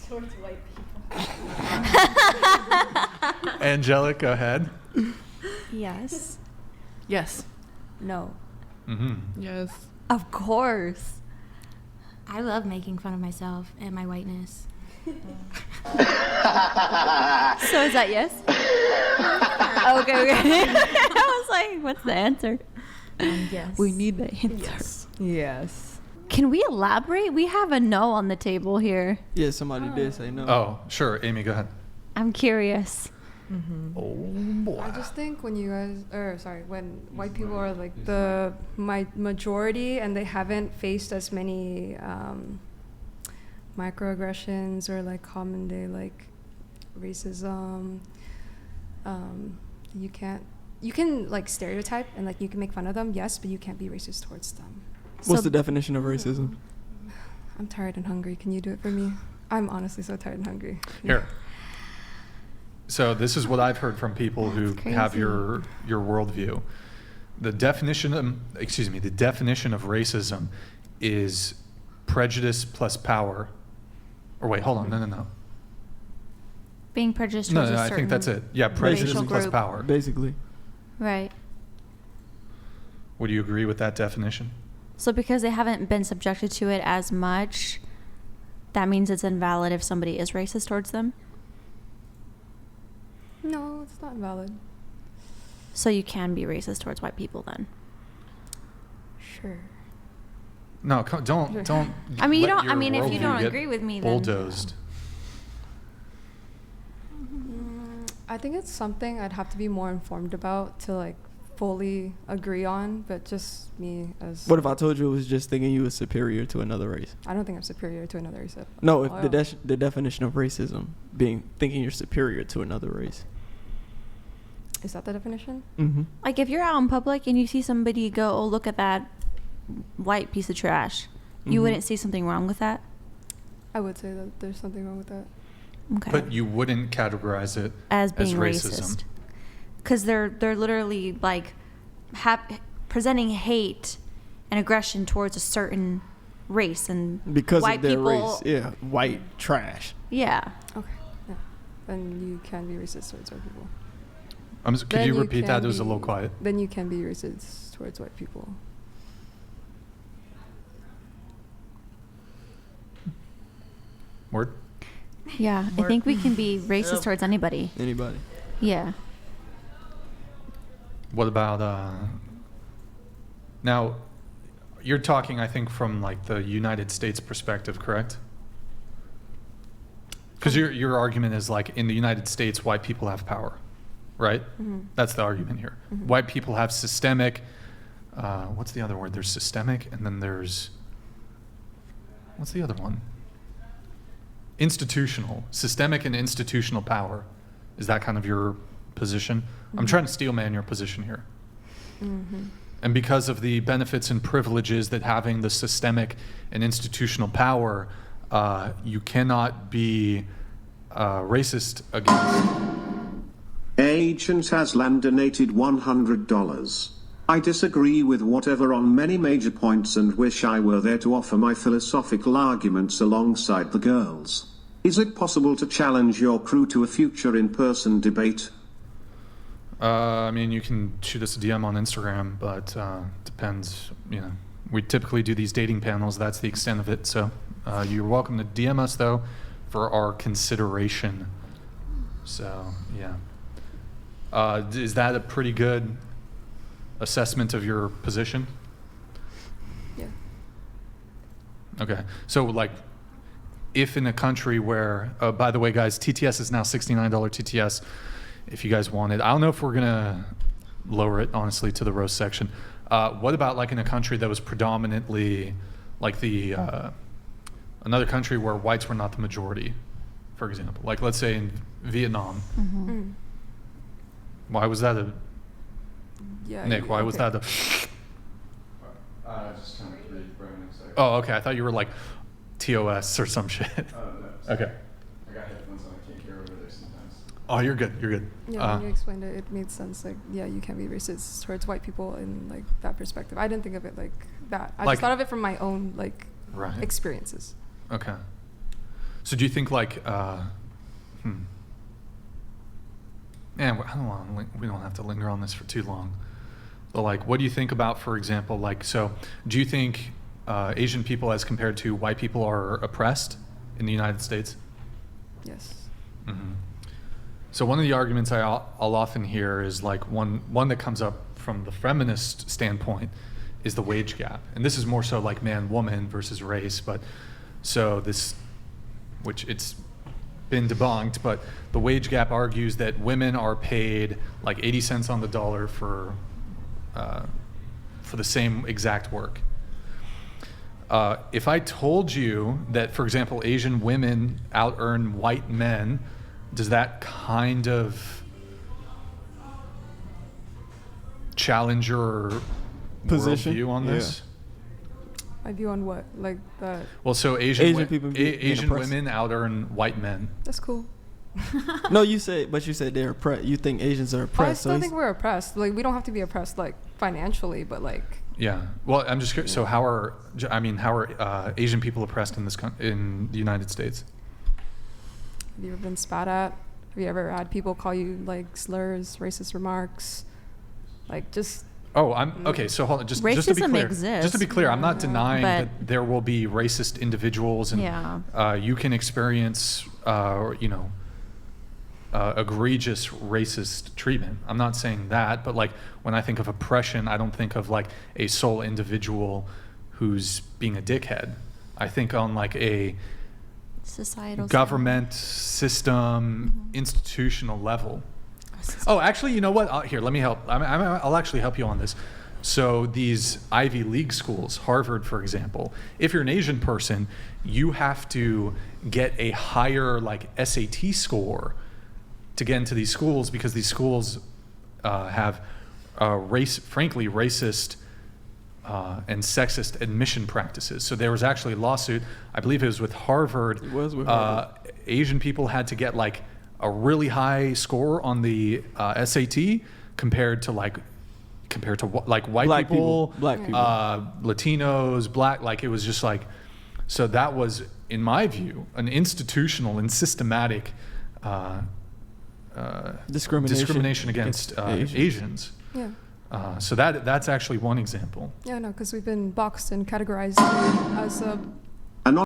towards white people. Angelic, go ahead. Yes. Yes. No. Mm-hmm. Yes. Of course. I love making fun of myself and my whiteness. So is that yes? Okay. I was like, what's the answer? Yes. We need the answer. Yes. Yes. Can we elaborate? We have a no on the table here. Yeah, somebody did say no. Oh, sure. Amy, go ahead. I'm curious. Oh, boy. I just think when when white people are like the majority and they haven't faced as many microaggressions or like common day like racism, you can like stereotype and like you can make fun of them, yes, but you can't be racist towards them. What's the definition of racism? I'm tired and hungry. Can you do it for me? I'm honestly so tired and hungry. Here. So this is what I've heard from people who have your worldview. The definition of racism is prejudice plus power. Or wait, hold on. No. Being prejudiced No, towards a I certain think that's it. Yeah, prejudice racial plus group. power. Basically. Right. Would you agree with that definition? So because they haven't been subjected to it as much, that means it's invalid if somebody is racist towards them? No, it's not valid. So you can be racist towards white people then? Sure. No, don't. I mean, you let don't. I your mean, if you worldview don't get agree with me, then bulldozed. I think it's something I'd have to be more informed about to like fully agree on, but just me as... What if I told you it was just thinking you were superior to another race? I don't think I'm superior to another race. No, if the definition of racism being thinking you're superior to another race. Is that the definition? Mm-hmm. like if you're out in public and you see somebody go, "Oh, look at that white piece of trash," you wouldn't see something wrong with that? I would say that there's something wrong with that. Okay. But you wouldn't categorize it as being racism. racist, because they're literally like presenting hate and aggression towards a certain race and Because white of their people, race. Yeah, white trash. Yeah. Okay. Yeah. Then you can be racist towards white people. Could Then you repeat can that? It was a be- little quiet. Then you can be racist towards white people. Word? Yeah, I think we can be racist towards anybody. Anybody. Yeah. What about now? You're talking, I think, from like the United States perspective, correct? Because your argument is like in the United States, white people have power, right? Mm-hmm. That's the argument here. Mhm. White people have systemic. What's the other word? There's systemic, and then there's what's the other one? Institutional, systemic and institutional power. Is that kind of your position? I'm trying to steel man your position here. Mm-hmm. And because of the benefits and privileges that having the systemic and institutional power, you cannot be racist against. Agent Aslan donated $100. I disagree with whatever on many major points and wish I were there to offer my philosophical arguments alongside the girls. Is it possible to challenge your crew to a future in-person debate? I mean, you can shoot us a DM on Instagram, but depends, you know. We typically do these dating panels. That's the extent of it. So you're welcome to DM us, though, for our consideration. So, yeah. Is that a pretty good assessment of your position? Yeah. Okay. So, like, if in a country where, by the way, guys, TTS is now $69 TTS if you guys want it. I don't know if we're going to lower it, honestly, to the roast section. What about, like, in a country that was predominantly, like, another country where whites were not the majority, for example? Like, let's say in Vietnam. Mm-hmm. Mm. Why was that Yeah. Nick, why was okay. that Just kind of read Roman second. Oh, okay. I thought you were like TOS or some shit. No. Okay. I got headphones on. I can't hear over there sometimes. Oh, you're good. You're good. Yeah, when you explained it, it made sense. Like, yeah, you can be racist towards white people in like that perspective. I didn't think of it like that. I Like- just thought of it from my own like Right. experiences. Okay. So do you think like, man, I don't want we don't have to linger on this for too long. But like, what do you think about, for example, like, so do you think Asian people as compared to white people are oppressed in the United States? Yes. Mm-hmm. So one of the arguments I'll often hear is like one that comes up from the feminist standpoint is the wage gap. And this is more so like man-woman versus race, but so this, which it's been debunked, but the wage gap argues that women are paid like 80 cents on the dollar for the same exact work. If I told you that, for example, Asian women out-earn white men, does that kind of challenge your Position? worldview on this? My view on what? Like that. Well, so Asian people being Asian oppressed. women out-earn white men. That's cool. No, you said they're oppressed. You think Asians are I oppressed. still so think we're oppressed. Like we don't have to be oppressed like financially, but like Yeah. Well, I'm just curious. So how are Asian people oppressed in in the United States? have you ever been spat at? Have you ever had people call you like slurs, racist remarks? Like just Oh, I'm okay. So hold on, just to be Racism clear, exists. just to be clear, I'm not denying But- that there will be racist individuals, and Yeah. you can experience, egregious racist treatment. I'm not saying that, but like when I think of oppression, I don't think of like a sole individual who's being a dickhead. I think on like a Societal government system, institutional level. Oh, actually, you know what? Here, let me help. I'll actually help you on this. So these Ivy League schools, Harvard, for example, if you're an Asian person, you have to get a higher like SAT score to get into these schools because these schools have frankly racist and sexist admission practices. So there was actually a lawsuit, I believe it was with Harvard. It was with Harvard. Asian people had to get like a really high score on the SAT compared to white Black people, Black people. Latinos, black. Like it was just like, so that was, in my view, an institutional and systematic discrimination against Asians. yeah. So that's actually one example. Yeah, no, because we've been boxed and categorized as a